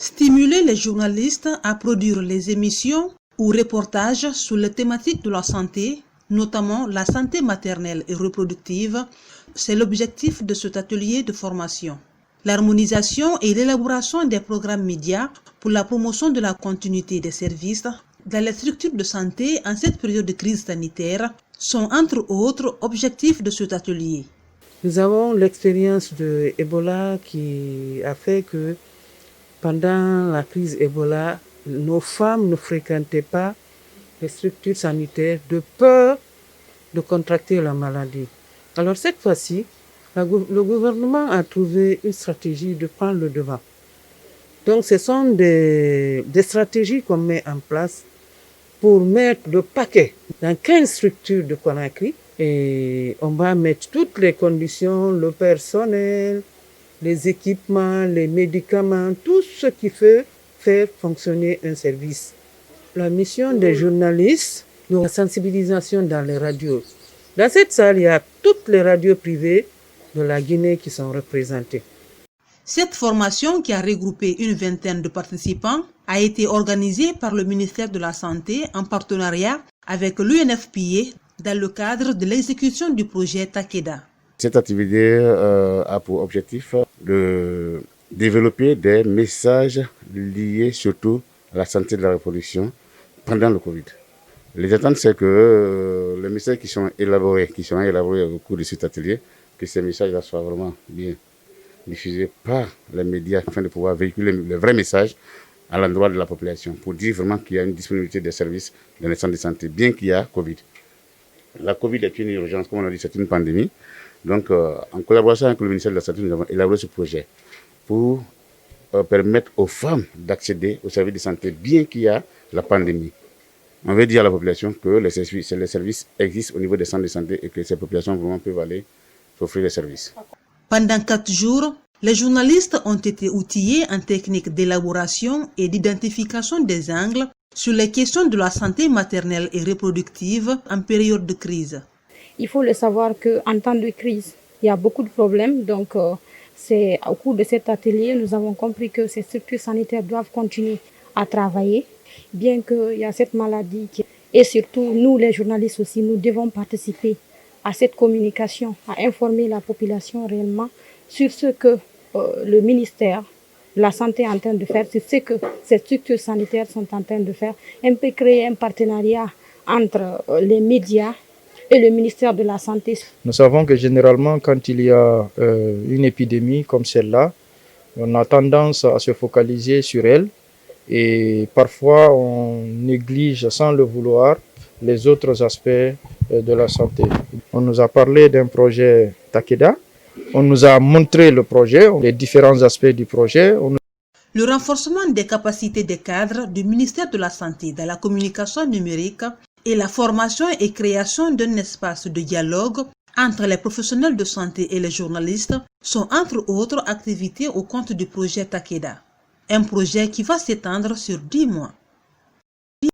Stimuler les journalistes à produire les émissions ou reportages sur les thématiques de la santé, notamment la santé maternelle et reproductive, c'est l'objectif de cet atelier de formation. L'harmonisation et l'élaboration des programmes médias pour la promotion de la continuité des services dans les structures de santé en cette période de crise sanitaire sont entre autres objectifs de cet atelier. Nous avons l'expérience de Ebola qui a fait que pendant la crise Ebola, nos femmes ne fréquentaient pas les structures sanitaires de peur de contracter la maladie. Alors cette fois-ci, le gouvernement a trouvé une stratégie de prendre le devant. Donc ce sont des stratégies qu'on met en place pour mettre le paquet dans 15 structures de Conakry et on va mettre toutes les conditions, le personnel, les équipements, les médicaments, tout ce qui fait faire fonctionner un service. La mission des journalistes, la sensibilisation dans les radios. Dans cette salle, il y a toutes les radios privées de la Guinée qui sont représentées. Cette formation, qui a regroupé une vingtaine de participants, a été organisée par le ministère de la Santé en partenariat avec l'UNFPA dans le cadre de l'exécution du projet Takeda. Cette activité a pour objectif de développer des messages liés surtout à la santé de la reproduction pendant le Covid. Les attentes, c'est que les messages qui sont élaborés au cours de cet atelier, que ces messages-là soient vraiment bien diffusés par les médias afin de pouvoir véhiculer le vrai message à l'endroit de la population pour dire vraiment qu'il y a une disponibilité des services dans les centres de santé, bien qu'il y a Covid. La Covid est une urgence, comme on a dit, c'est une pandémie. Donc, en collaboration avec le ministère de la Santé, nous avons élaboré ce projet pour permettre aux femmes d'accéder aux services de santé, bien qu'il y a la pandémie. On veut dire à la population que les services existent au niveau des centres de santé et que ces populations vraiment peuvent aller s'offrir les services. Pendant 4 jours, les journalistes ont été outillés en techniques d'élaboration et d'identification des angles sur les questions de la santé maternelle et reproductive en période de crise. Il faut le savoir qu'en temps de crise, il y a beaucoup de problèmes. Donc, c'est au cours de cet atelier, nous avons compris que ces structures sanitaires doivent continuer à travailler, bien qu'il y a cette maladie. Et surtout, nous, les journalistes aussi, nous devons participer à cette communication, à informer la population réellement sur ce que le ministère de la Santé est en train de faire, sur ce que ces structures sanitaires sont en train de faire. On peut créer un partenariat entre les médias et le ministère de la Santé. Nous savons que généralement, quand il y a une épidémie comme celle-là, on a tendance à se focaliser sur elle et parfois on néglige sans le vouloir les autres aspects de la santé. On nous a parlé d'un projet Takeda, on nous a montré le projet, les différents aspects du projet. Le renforcement des capacités des cadres du ministère de la Santé dans la communication numérique et la formation et création d'un espace de dialogue entre les professionnels de santé et les journalistes sont entre autres activités au compte du projet Takeda. Un projet qui va s'étendre sur 10 mois.